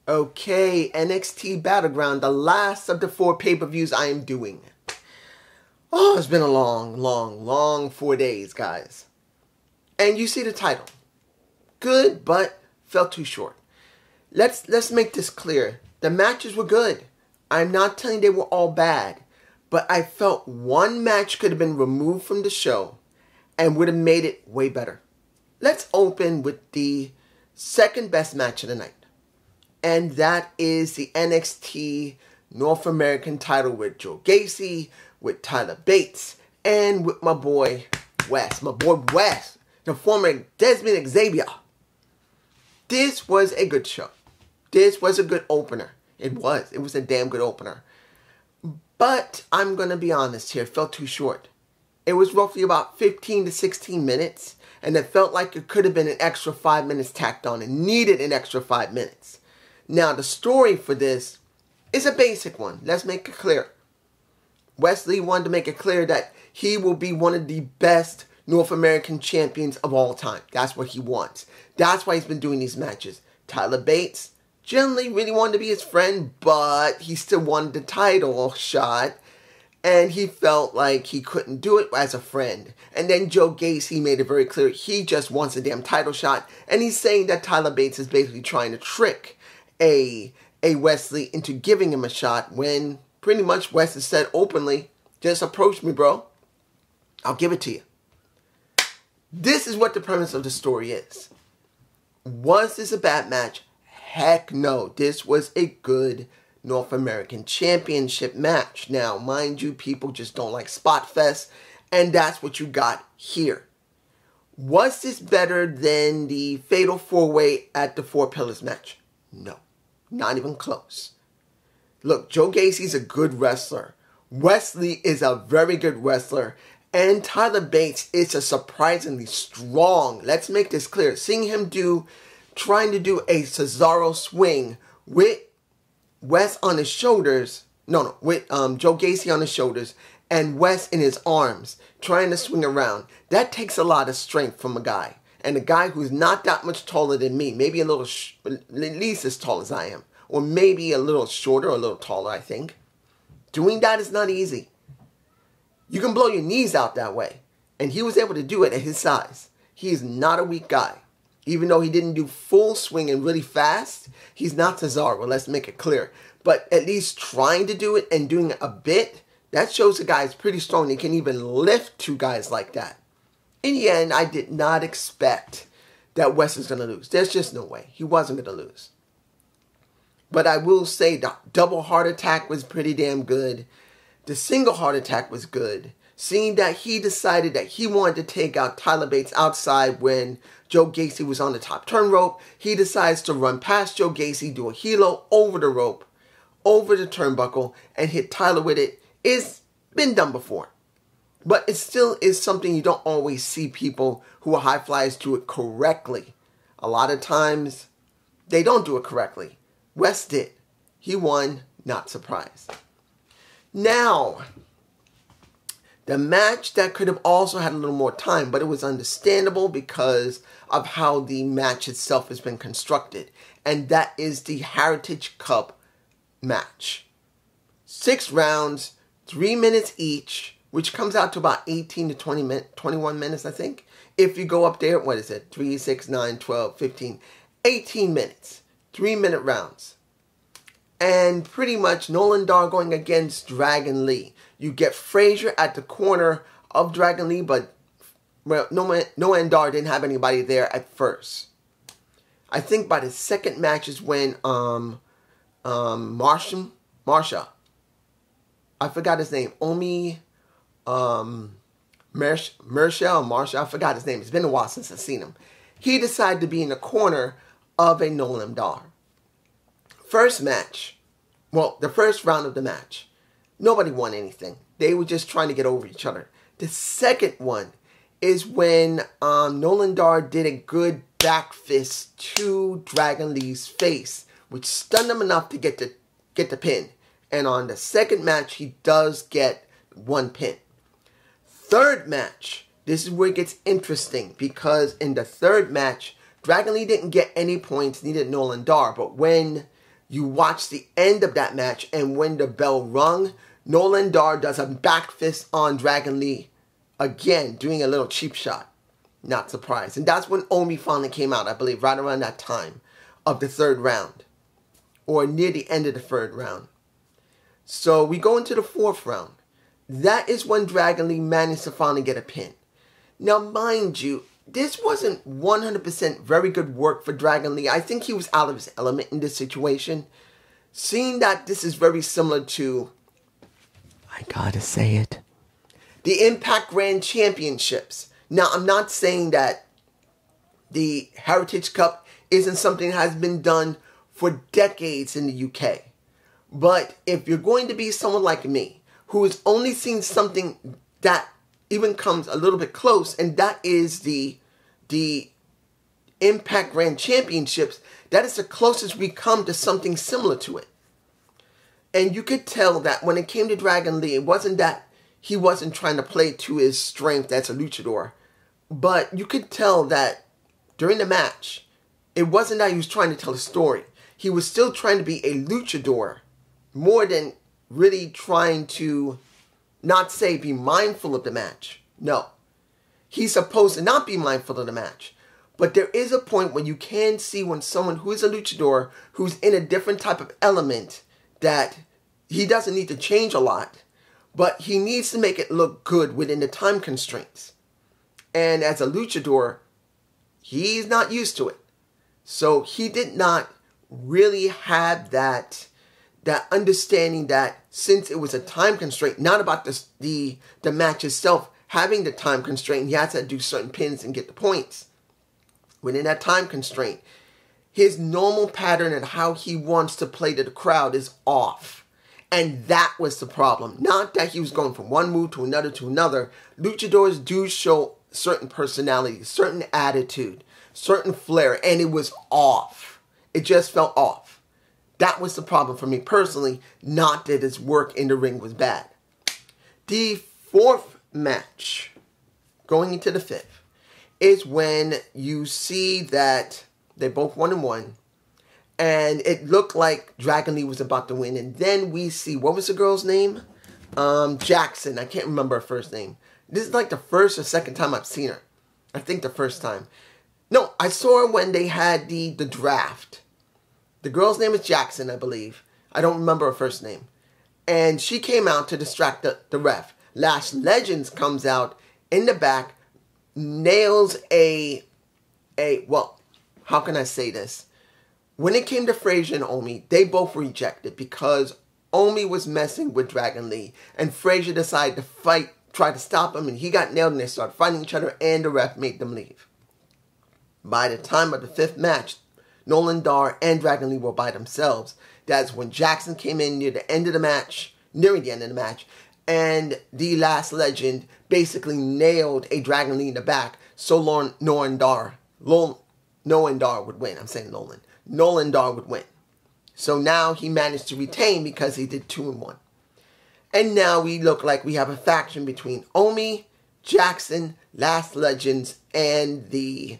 Okay, NXT Battleground, the last of the 4 pay-per-views I am doing. Oh, it's been a long 4 days, guys. And you see the title. Good, but fell too short. Let's make this clear. The matches were good. I'm not telling they were all bad, but I felt one match could have been removed from the show and would have made it way better. Let's open with the second best match of the night. And that is the NXT North American title with Joe Gacy, with Tyler Bates, and with my boy Wes. My boy Wes, the former Desmond Xavier. This was a good show. This was a good opener. It was a damn good opener. But I'm going to be honest here, it felt too short. It was roughly about 15 to 16 minutes, and it felt like it could have been an extra 5 minutes tacked on. It needed an extra 5 minutes. Now, the story for this is a basic one. Let's make it clear. Wesley wanted to make it clear that he will be one of the best North American champions of all time. That's what he wants. That's why he's been doing these matches. Tyler Bates generally really wanted to be his friend, but he still wanted the title shot, and he felt like he couldn't do it as a friend. And then Joe Gacy made it very clear he just wants a damn title shot, and he's saying that Tyler Bates is basically trying to trick a Wesley into giving him a shot, when pretty much Wesley said openly, just approach me, bro. I'll give it to you. This is what the premise of the story is. Was this a bad match? Heck no. This was a good North American Championship match. Now, mind you, people just don't like spot fest, and that's what you got here. Was this better than the Fatal 4-Way at the Four Pillars match? No. Not even close. Look, Joe Gacy's a good wrestler. Wesley is a very good wrestler. And Tyler Bates is a surprisingly strong. Let's make this clear. Seeing him trying to do a Cesaro swing with Wes on his shoulders. With Joe Gacy on his shoulders and Wes in his arms, trying to swing around. That takes a lot of strength from a guy. And a guy who's not that much taller than me, maybe a little, at least as tall as I am, or maybe a little shorter, or a little taller, I think. Doing that is not easy. You can blow your knees out that way. And he was able to do it at his size. He is not a weak guy. Even though he didn't do full swinging really fast, he's not Cesaro, let's make it clear. But at least trying to do it and doing it a bit, that shows the guy is pretty strong. He can even lift 2 guys like that. In the end, I did not expect that Wes was going to lose. There's just no way. He wasn't going to lose. But I will say the double heart attack was pretty damn good. The single heart attack was good. Seeing that he decided that he wanted to take out Tyler Bates outside when Joe Gacy was on the top turn rope, he decides to run past Joe Gacy, do a helo over the rope, over the turnbuckle, and hit Tyler with it. It's been done before. But it still is something you don't always see people who are high flyers do it correctly. A lot of times, they don't do it correctly. Wes did. He won, not surprised. Now, the match that could have also had a little more time, but it was understandable because of how the match itself has been constructed. And that is the Heritage Cup match. 6 rounds, 3 minutes each, which comes out to about 18 to 21 minutes, I think. If you go up there, what is it? 3, 6, 9, 12, 15, 18 minutes. 3-minute rounds. And pretty much Nolan Dar going against Dragon Lee. You get Frazier at the corner of Dragon Lee, but Nolan Dar didn't have anybody there at first. I think by the second match is when Marsha, I forgot his name, Marsha, I forgot his name. It's been a while since I've seen him. He decided to be in the corner of a Nolan Dar. First match, well, the first round of the match, nobody won anything. They were just trying to get over each other. The second one is when Nolan Dar did a good back fist to Dragon Lee's face, which stunned him enough to get the pin. And on the second match, he does get 1 pin. Third match, this is where it gets interesting, because in the third match, Dragon Lee didn't get any points, neither did Nolan Dar. But when you watch the end of that match, and when the bell rung, Nolan Dar does a back fist on Dragon Lee. Again, doing a little cheap shot. Not surprised. And that's when Omi finally came out, I believe, right around that time of the third round. Or near the end of the third round. So we go into the fourth round. That is when Dragon Lee managed to finally get a pin. Now, mind you, this wasn't 100% very good work for Dragon Lee. I think he was out of his element in this situation. Seeing that this is very similar to, I gotta say it, the Impact Grand Championships. Now, I'm not saying that the Heritage Cup isn't something that has been done for decades in the UK. But if you're going to be someone like me, who has only seen something that even comes a little bit close, and that is the Impact Grand Championships, that is the closest we come to something similar to it. And you could tell that when it came to Dragon Lee, it wasn't that he wasn't trying to play to his strength as a luchador. But you could tell that during the match, it wasn't that he was trying to tell a story. He was still trying to be a luchador more than really trying to, not say be mindful of the match. No. He's supposed to not be mindful of the match. But there is a point when you can see when someone who is a luchador, who's in a different type of element, that he doesn't need to change a lot, but he needs to make it look good within the time constraints. And as a luchador, he's not used to it. So he did not really have that understanding that since it was a time constraint, not about the match itself having the time constraint, he has to do certain pins and get the points. Within that time constraint, his normal pattern and how he wants to play to the crowd is off. And that was the problem. Not that he was going from one move to another to another. Luchadors do show certain personality, certain attitude, certain flair, and it was off. It just felt off. That was the problem for me personally, not that his work in the ring was bad. The fourth match, going into the fifth, is when you see that they both 1-1, and it looked like Dragon Lee was about to win, and then we see, what was the girl's name? Jackson. I can't remember her first name. This is like the first or second time I've seen her. I think the first time. No, I saw her when they had the draft. The girl's name is Jackson, I believe. I don't remember her first name. And she came out to distract the ref. Lash Legends comes out in the back, nails well, how can I say this? When it came to Frazier and Omi, they both rejected because Omi was messing with Dragon Lee. And Frazier decided to fight, try to stop him, and he got nailed and they started fighting each other, and the ref made them leave. By the time of the fifth match, Nolan Dar and Dragon Lee were by themselves. That's when Jackson came in nearing the end of the match, and the Last Legend basically nailed a Dragon Lee in the back, so Nolan Dar would win. I'm saying Nolan. Nolan Dar would win. So now he managed to retain because he did 2-1. And now we look like we have a faction between Omi, Jackson, Last Legends, and the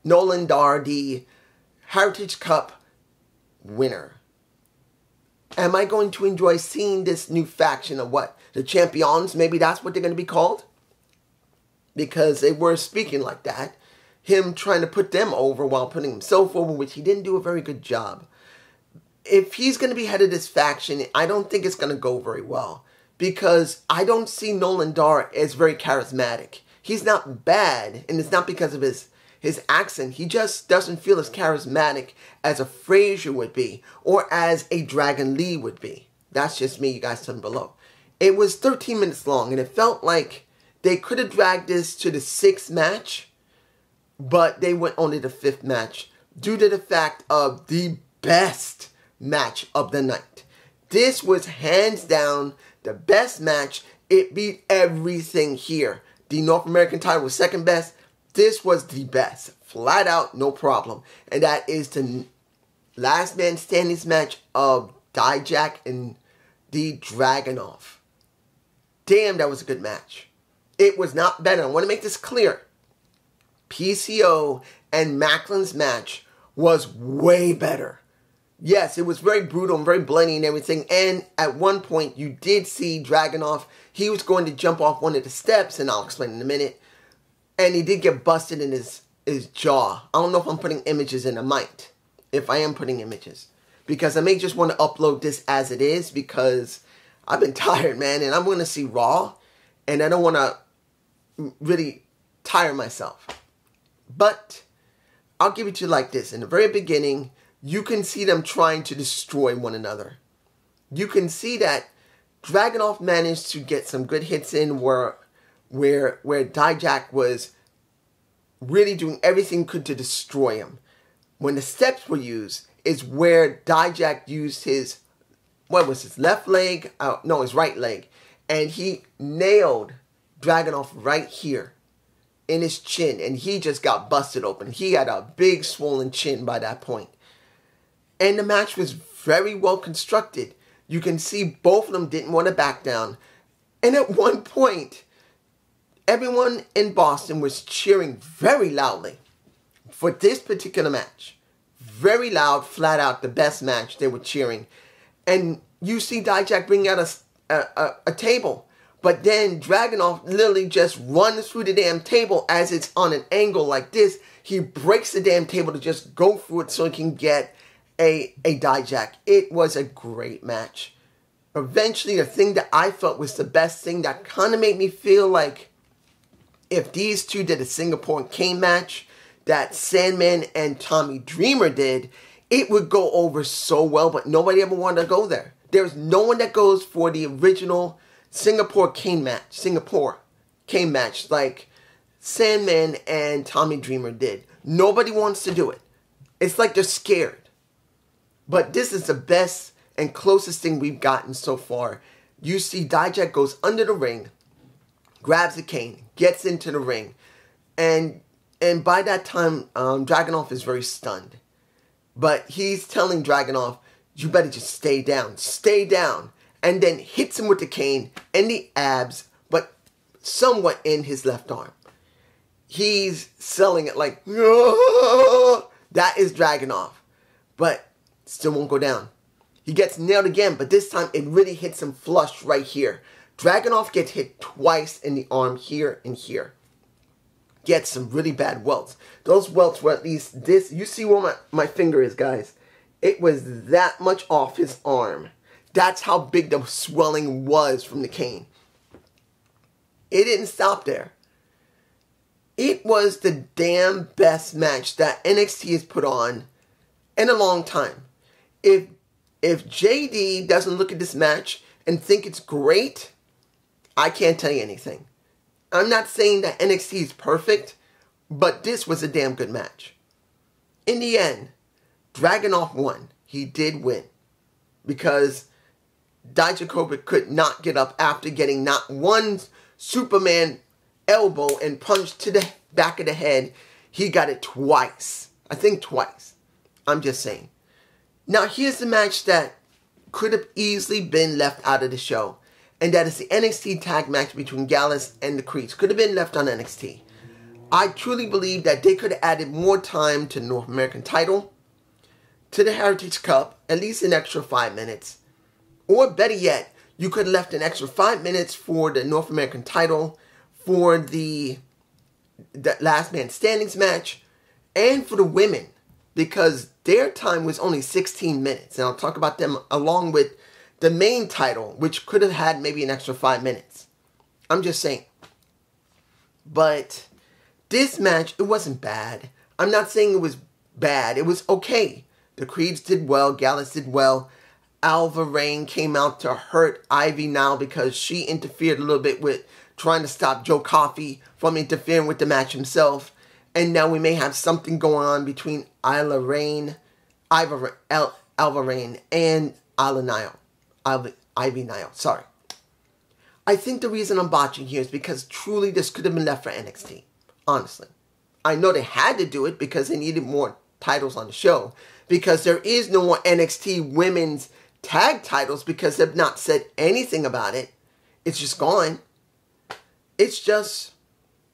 Nolan Dar, the Heritage Cup winner. Am I going to enjoy seeing this new faction of what? The Champions? Maybe that's what they're going to be called? Because they were speaking like that. Him trying to put them over while putting himself over, which he didn't do a very good job. If he's going to be head of this faction, I don't think it's going to go very well. Because I don't see Nolan Dar as very charismatic. He's not bad, and it's not because of his accent. He just doesn't feel as charismatic as a Frazier would be, or as a Dragon Lee would be. That's just me, you guys tell me below. It was 13 minutes long, and it felt like they could have dragged this to the 6th match, but they went only the 5th match, due to the fact of the best match of the night. This was hands down the best match. It beat everything here. The North American title was second best. This was the best. Flat out, no problem. And that is the last man standing match of Dijak and the Dragunov. Damn, that was a good match. It was not better. I want to make this clear. PCO and Macklin's match was way better. Yes, it was very brutal and very bloody and everything. And at one point, you did see Dragunov. He was going to jump off one of the steps, and I'll explain in a minute. And he did get busted in his jaw. I don't know if I'm putting images in. I might. If I am putting images. Because I may just want to upload this as it is. Because I've been tired, man. And I'm going to see Raw. And I don't want to really tire myself. But I'll give it to you like this. In the very beginning, you can see them trying to destroy one another. You can see that Dragunov managed to get some good hits in where Dijak was really doing everything he could to destroy him. When the steps were used is where Dijak used his, his left leg? No, his right leg. And he nailed Dragunov right here in his chin. And he just got busted open. He had a big swollen chin by that point. And the match was very well constructed. You can see both of them didn't want to back down. And at one point, everyone in Boston was cheering very loudly for this particular match. Very loud, flat out, the best match. They were cheering. And you see Dijak bring out a table. But then Dragunov literally just runs through the damn table as it's on an angle like this. He breaks the damn table to just go through it so he can get a Dijak. It was a great match. Eventually, the thing that I felt was the best thing that kind of made me feel like if these two did a Singapore Kane match that Sandman and Tommy Dreamer did, it would go over so well, but nobody ever wanted to go there. There's no one that goes for the original Singapore Kane match like Sandman and Tommy Dreamer did. Nobody wants to do it. It's like they're scared. But this is the best and closest thing we've gotten so far. You see Dijak goes under the ring, grabs the cane, gets into the ring, and by that time, Dragunov is very stunned. But he's telling Dragunov, you better just stay down, and then hits him with the cane in the abs, but somewhat in his left arm. He's selling it like, oh! That is Dragunov, but still won't go down. He gets nailed again, but this time it really hits him flush right here. Dragunov gets hit twice in the arm here and here. Gets some really bad welts. Those welts were at least this. You see where my finger is, guys. It was that much off his arm. That's how big the swelling was from the cane. It didn't stop there. It was the damn best match that NXT has put on in a long time. If JD doesn't look at this match and think it's great, I can't tell you anything. I'm not saying that NXT is perfect, but this was a damn good match. In the end, Dragunov won. He did win. Because Dijakovic could not get up after getting not one Superman elbow and punch to the back of the head. He got it twice. I think twice. I'm just saying. Now here's the match that could have easily been left out of the show. And that is the NXT tag match between Gallus and the Creeds. Could have been left on NXT. I truly believe that they could have added more time to the North American title, to the Heritage Cup, at least an extra 5 minutes. Or better yet, you could have left an extra 5 minutes for the North American title, for the Last Man Standings match, and for the women. Because their time was only 16 minutes. And I'll talk about them along with the main title, which could have had maybe an extra 5 minutes. I'm just saying. But this match, it wasn't bad. I'm not saying it was bad. It was okay. The Creeds did well. Gallus did well. Alva Rain came out to hurt Ivy now because she interfered a little bit with trying to stop Joe Coffey from interfering with the match himself. And now we may have something going on between Alva Rain, and Ivy Nile. Sorry. I think the reason I'm botching here is because truly this could have been left for NXT. Honestly. I know they had to do it because they needed more titles on the show. Because there is no more NXT women's tag titles because they've not said anything about it. It's just gone. It's just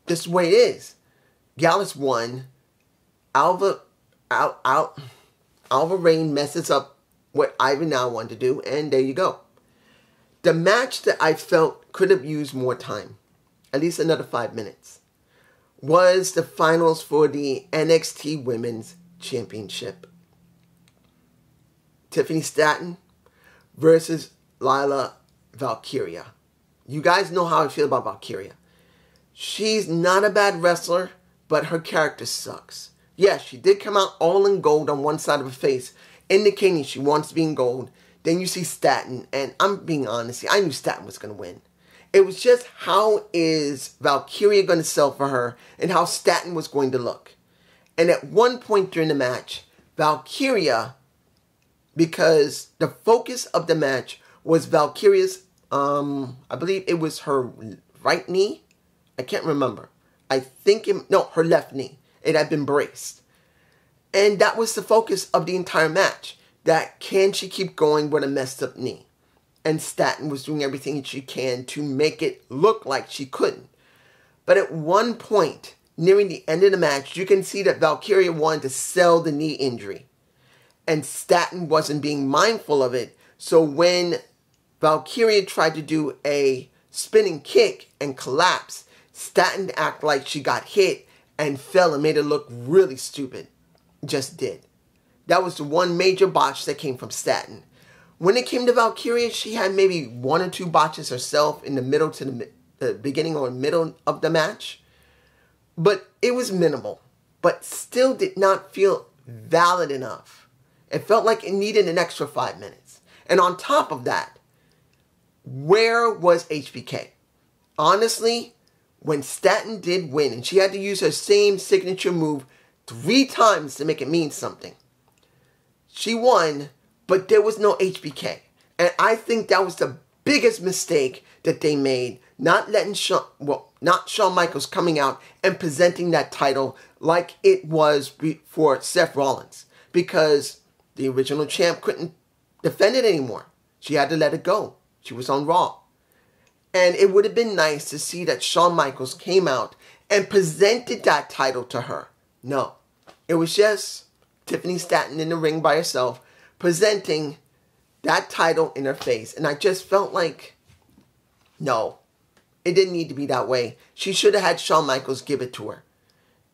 this way it is. Gallus won. Alva Rain messes up what Ivan now wanted to do, and there you go. The match that I felt could have used more time, at least another 5 minutes, was the finals for the NXT Women's Championship. Tiffany Stratton versus Lyra Valkyria. You guys know how I feel about Valkyria. She's not a bad wrestler, but her character sucks. Yes, she did come out all in gold on one side of her face, indicating she wants to be in gold. Then you see Stratton, and I'm being honest, I knew Stratton was going to win. It was just how is Valkyria going to sell for her and how Stratton was going to look. And at one point during the match, Valkyria, because the focus of the match was Valkyria's, I believe it was her right knee. I can't remember. Her left knee. It had been braced. And that was the focus of the entire match. That can she keep going with a messed up knee? And Stratton was doing everything she can to make it look like she couldn't. But at one point, nearing the end of the match, you can see that Valkyria wanted to sell the knee injury. And Stratton wasn't being mindful of it. So when Valkyria tried to do a spinning kick and collapse, Stratton acted like she got hit and fell and made it look really stupid. Just did. That was the one major botch that came from Stratton. When it came to Valkyria, she had maybe 1 or 2 botches herself in the middle to the beginning or middle of the match. But it was minimal. But still did not feel valid enough. It felt like it needed an extra 5 minutes. And on top of that, where was HBK? Honestly, when Stratton did win, and she had to use her same signature move 3 times to make it mean something. She won, but there was no HBK. And I think that was the biggest mistake that they made, not letting Shawn Michaels coming out and presenting that title like it was for Seth Rollins. Because the original champ couldn't defend it anymore. She had to let it go. She was on Raw. And it would have been nice to see that Shawn Michaels came out and presented that title to her. No. It was just Tiffany Stratton in the ring by herself, presenting that title in her face. And I just felt like, no, it didn't need to be that way. She should have had Shawn Michaels give it to her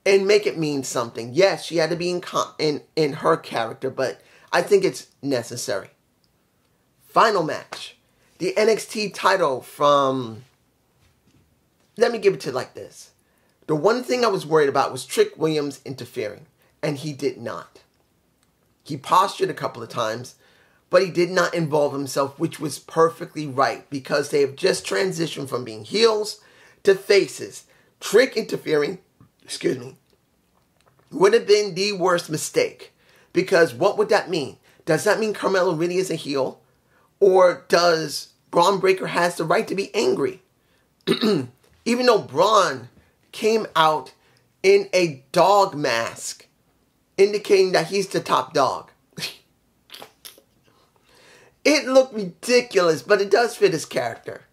and make it mean something. Yes, she had to be in her character, but I think it's necessary. Final match. The NXT title from, let me give it to you like this. The one thing I was worried about was Trick Williams interfering, and he did not. He postured a couple of times, but he did not involve himself, which was perfectly right because they have just transitioned from being heels to faces. Trick interfering, would have been the worst mistake. Because what would that mean? Does that mean Carmelo really is a heel? Or does Bron Breakker has the right to be angry? Even though Bron came out in a dog mask, indicating that he's the top dog. It looked ridiculous, but it does fit his character.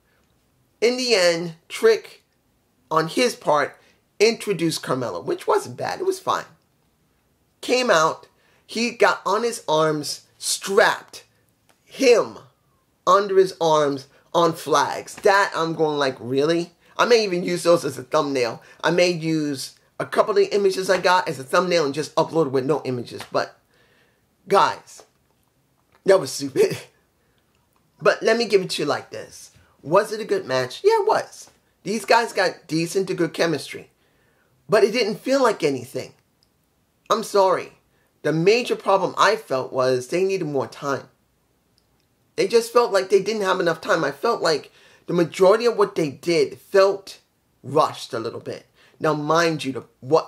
In the end, Trick, on his part, introduced Carmelo, which wasn't bad. It was fine. Came out, he got on his arms, strapped him under his arms on flags. That I'm going like, really? I may even use those as a thumbnail. I may use a couple of the images I got as a thumbnail and just upload it with no images. But, guys, that was stupid. But let me give it to you like this. Was it a good match? Yeah, it was. These guys got decent to good chemistry. But it didn't feel like anything. I'm sorry. The major problem I felt was they needed more time. They just felt like they didn't have enough time. I felt like the majority of what they did felt rushed a little bit. Now, mind you,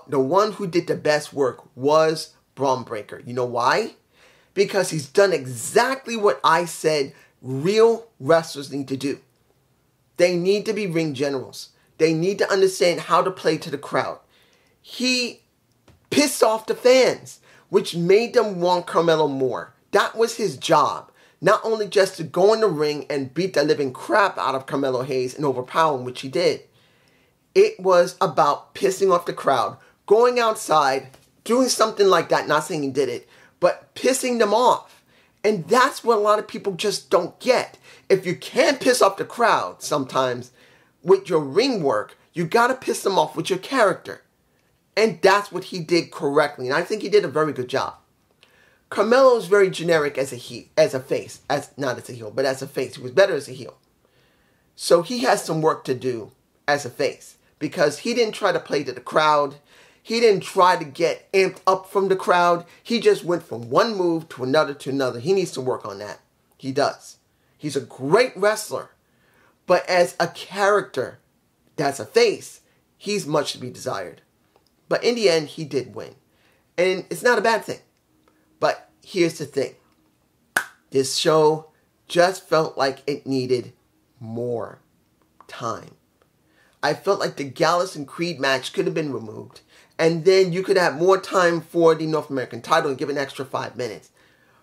the one who did the best work was Bron Breakker. You know why? Because he's done exactly what I said real wrestlers need to do. They need to be ring generals. They need to understand how to play to the crowd. He pissed off the fans, which made them want Carmelo more. That was his job. Not only just to go in the ring and beat the living crap out of Carmelo Hayes and overpower him, which he did. It was about pissing off the crowd, going outside, doing something like that, not saying he did it, but pissing them off. And that's what a lot of people just don't get. If you can't piss off the crowd sometimes with your ring work, you got to piss them off with your character. And that's what he did correctly. And I think he did a very good job. Carmelo is very generic as a face. Not as a heel, but as a face. He was better as a heel. So he has some work to do as a face. Because he didn't try to play to the crowd. He didn't try to get amped up from the crowd. He just went from one move to another to another. He needs to work on that. He does. He's a great wrestler. But as a character that's a face, he's much to be desired. But in the end, he did win. And it's not a bad thing. But here's the thing. This show just felt like it needed more time. I felt like the Gallus and Creed match could have been removed. And then you could have more time for the North American title and give an extra 5 minutes.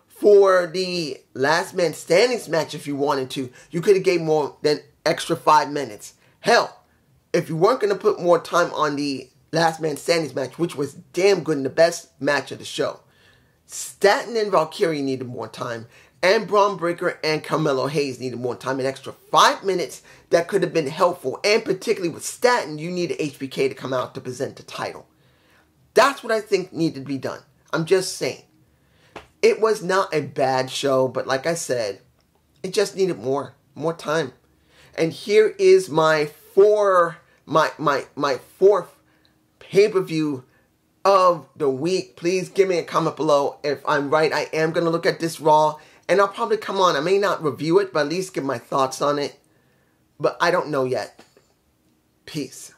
For the Last Man Standing match, if you wanted to, you could have gave more than extra 5 minutes. Hell, if you weren't going to put more time on the Last Man Standing match, which was damn good and the best match of the show, Statton and Valkyrie needed more time, and Braun Breaker and Carmelo Hayes needed more time, an extra 5 minutes that could have been helpful. And particularly with Statton, you needed HBK to come out to present the title. That's what I think needed to be done. I'm just saying. It was not a bad show, but like I said, it just needed more time. And here is my fourth pay-per-view of the week. Please give me a comment below if I'm right. I am going to look at this Raw, and I'll probably come on. I may not review it, but at least give my thoughts on it. But I don't know yet. Peace.